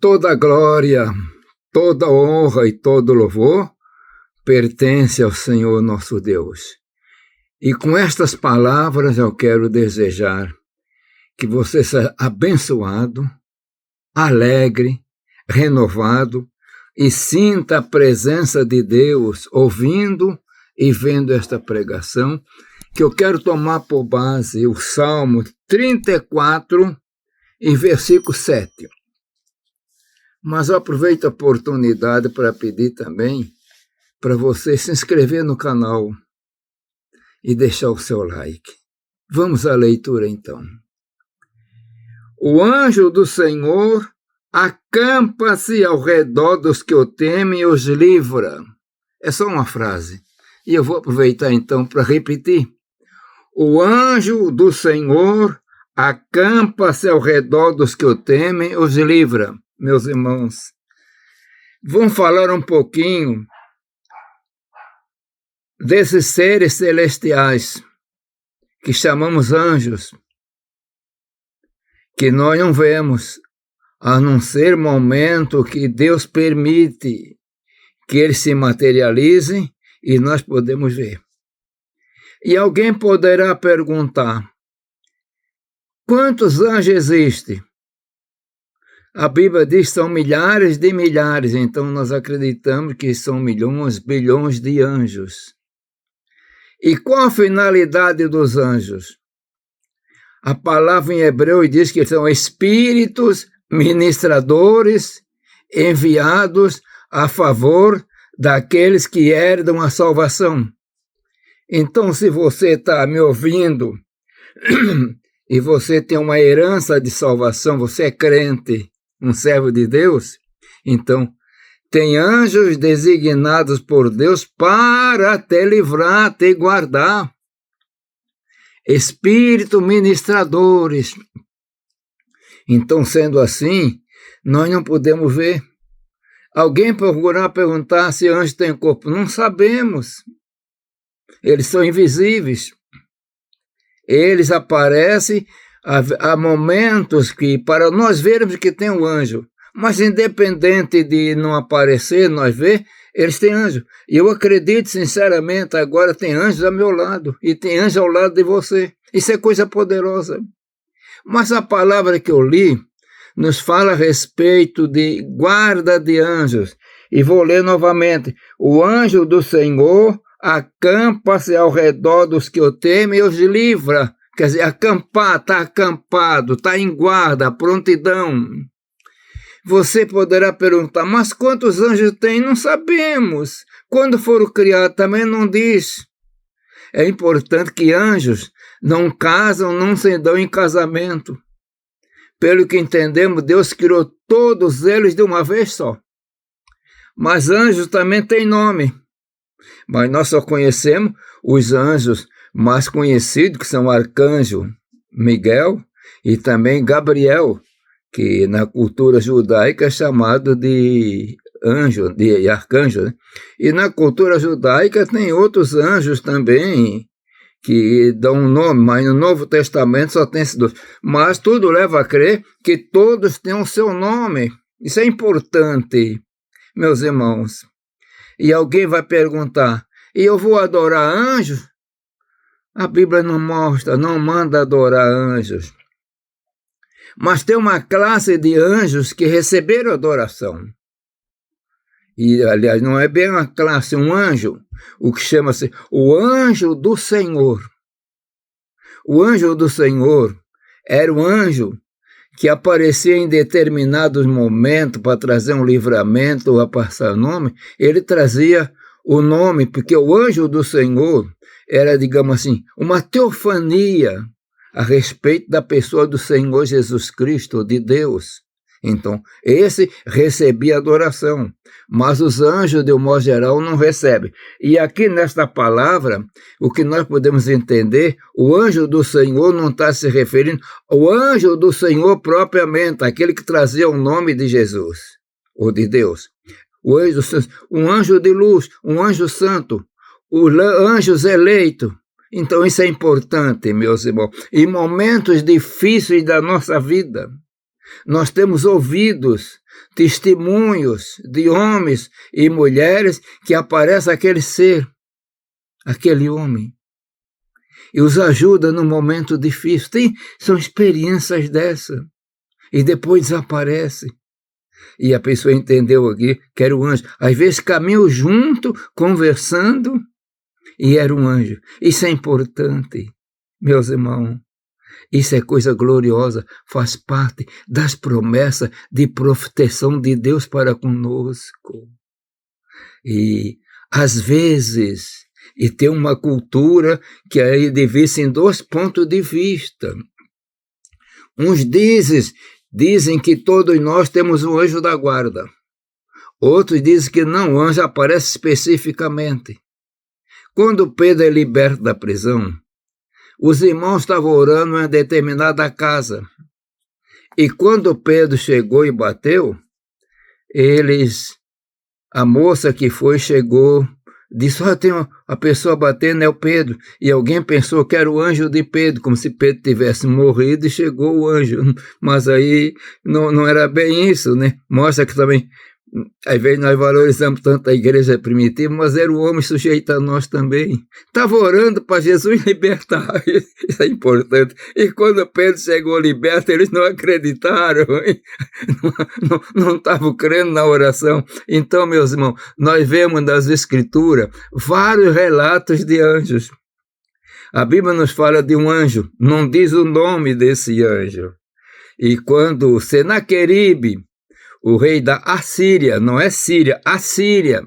Toda glória, toda honra e todo louvor pertence ao Senhor nosso Deus. E com estas palavras eu quero desejar que você seja abençoado, alegre, renovado e sinta a presença de Deus ouvindo e vendo esta pregação, que eu quero tomar por base o Salmo 34 e versículo 7. Mas eu aproveito a oportunidade para pedir também para você se inscrever no canal e deixar o seu like. Vamos à leitura então. O anjo do Senhor acampa-se ao redor dos que o temem e os livra. É só uma frase. E eu vou aproveitar então para repetir. O anjo do Senhor acampa-se ao redor dos que o temem e os livra. Meus irmãos, vamos falar um pouquinho desses seres celestiais que chamamos anjos, que nós não vemos, a não ser momento que Deus permite que eles se materializem e nós podemos ver. E alguém poderá perguntar, quantos anjos existem? A Bíblia diz que são milhares de milhares, então nós acreditamos que são milhões, bilhões de anjos. E qual a finalidade dos anjos? A palavra em hebreu diz que são espíritos ministradores enviados a favor daqueles que herdam a salvação. Então, se você está me ouvindo e você tem uma herança de salvação, você é crente, um servo de Deus, então tem anjos designados por Deus para te livrar, te guardar. Espíritos ministradores. Então, sendo assim, nós não podemos ver. Alguém procurar perguntar se anjos têm corpo? Não sabemos. Eles são invisíveis. Eles aparecem a momentos que, para nós vermos que tem um anjo, mas independente de não aparecer, nós ver, eles têm anjo. E eu acredito, sinceramente, agora tem anjos ao meu lado, e tem anjo ao lado de você. Isso é coisa poderosa. Mas a palavra que eu li nos fala a respeito de guarda de anjos. E vou ler novamente. O anjo do Senhor acampa-se ao redor dos que o temem e os livra. Quer dizer, acampar, está acampado, está em guarda, prontidão. Você poderá perguntar, mas quantos anjos tem? Não sabemos. Quando foram criados também não diz. É importante que anjos não casam, não se dão em casamento. Pelo que entendemos, Deus criou todos eles de uma vez só. Mas anjos também têm nome. Mas nós só conhecemos os anjos mais conhecidos, que são o arcanjo Miguel e também Gabriel, que na cultura judaica é chamado de anjo, de arcanjo, né? E na cultura judaica tem outros anjos também que dão um nome, mas no Novo Testamento só tem esses dois. Mas tudo leva a crer que todos têm o seu nome. Isso é importante, meus irmãos. E alguém vai perguntar, e eu vou adorar anjos? A Bíblia não mostra, não manda adorar anjos. Mas tem uma classe de anjos que receberam adoração. E, aliás, não é bem uma classe, um anjo, o que chama-se o anjo do Senhor. O anjo do Senhor era um anjo que aparecia em determinados momentos para trazer um livramento ou a passar nome. Ele trazia o nome, porque o anjo do Senhor era, digamos assim, uma teofania a respeito da pessoa do Senhor Jesus Cristo, de Deus. Então, esse recebia adoração, mas os anjos, de um modo geral, não recebem. E aqui nesta palavra, o que nós podemos entender, o anjo do Senhor não está se referindo ao anjo do Senhor propriamente, aquele que trazia o nome de Jesus, ou de Deus. O anjo, um anjo de luz, um anjo santo, os anjos eleitos. Então isso é importante, meus irmãos. Em momentos difíceis da nossa vida, nós temos ouvidos testemunhos de homens e mulheres que aparece aquele ser, aquele homem, e os ajuda num momento difícil. São experiências dessas. E depois desaparece. E a pessoa entendeu aqui que era um anjo. Às vezes caminham junto, conversando, e era um anjo. Isso é importante, meus irmãos. Isso é coisa gloriosa, faz parte das promessas de proteção de Deus para conosco. E, às vezes, e tem uma cultura que aí divide em dois pontos de vista. Uns dizem que todos nós temos um anjo da guarda. Outros dizem que não, o anjo aparece especificamente. Quando Pedro é liberto da prisão, os irmãos estavam orando em uma determinada casa. E quando Pedro chegou e bateu, a moça que foi chegou, disse, tem a pessoa batendo, é o Pedro. E alguém pensou que era o anjo de Pedro, como se Pedro tivesse morrido e chegou o anjo. Mas aí não era bem isso, né? Mostra que também, às vezes nós valorizamos tanto a igreja primitiva, mas era o homem sujeito a nós também. Estava orando para Jesus libertar, isso é importante. E quando Pedro chegou liberto, eles não acreditaram, não estavam crendo na oração. Então, meus irmãos, nós vemos nas Escrituras vários relatos de anjos. A Bíblia nos fala de um anjo, não diz o nome desse anjo. E quando Senaqueribe, o rei da Assíria, não é Síria, Assíria,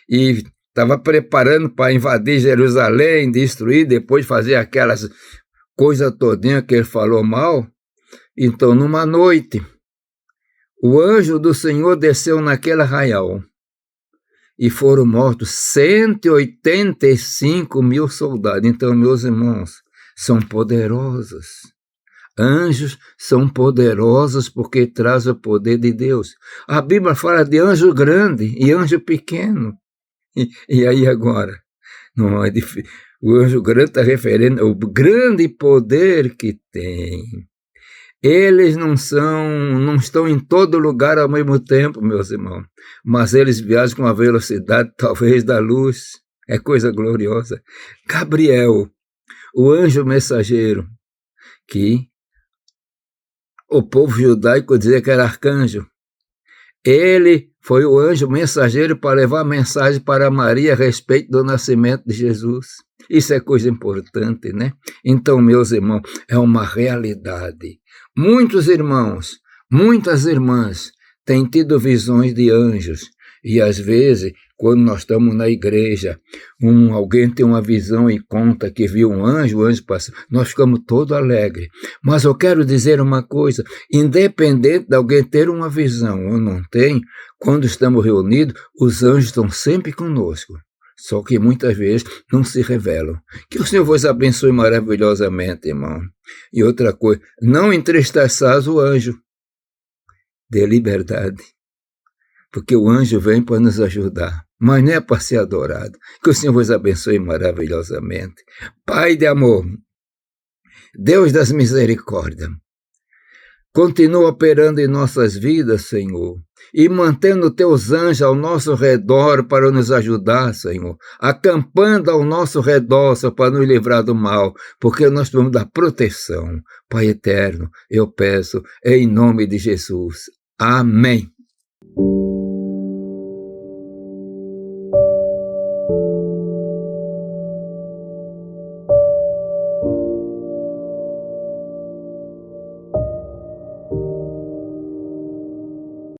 e estava preparando para invadir Jerusalém, destruir, depois fazer aquelas coisas todinhas que ele falou mal. Então, numa noite, o anjo do Senhor desceu naquele arraial e foram mortos 185 mil soldados. Então, meus irmãos, são poderosos. Anjos são poderosos porque trazem o poder de Deus. A Bíblia fala de anjo grande e anjo pequeno. E aí agora? Não é difícil. O anjo grande está referindo ao grande poder que tem. Eles não estão em todo lugar ao mesmo tempo, meus irmãos. Mas eles viajam com a velocidade talvez da luz. É coisa gloriosa. Gabriel, o anjo mensageiro, que o povo judaico dizia que era arcanjo. Ele foi o anjo mensageiro para levar mensagem para Maria a respeito do nascimento de Jesus. Isso é coisa importante, né? Então, meus irmãos, é uma realidade. Muitos irmãos, muitas irmãs têm tido visões de anjos. E, às vezes, quando nós estamos na igreja, alguém tem uma visão e conta que viu um anjo, o anjo passa, nós ficamos todos alegres. Mas eu quero dizer uma coisa, independente de alguém ter uma visão ou não tem, quando estamos reunidos, os anjos estão sempre conosco. Só que muitas vezes não se revelam. Que o Senhor vos abençoe maravilhosamente, irmão. E outra coisa, não entristeçais o anjo. Dê liberdade. Porque o anjo vem para nos ajudar, mas não é para ser adorado. Que o Senhor vos abençoe maravilhosamente. Pai de amor, Deus das misericórdias, continua operando em nossas vidas, Senhor, e mantendo teus anjos ao nosso redor para nos ajudar, Senhor, acampando ao nosso redor só para nos livrar do mal, porque nós precisamos da proteção. Pai eterno, eu peço em nome de Jesus. Amém.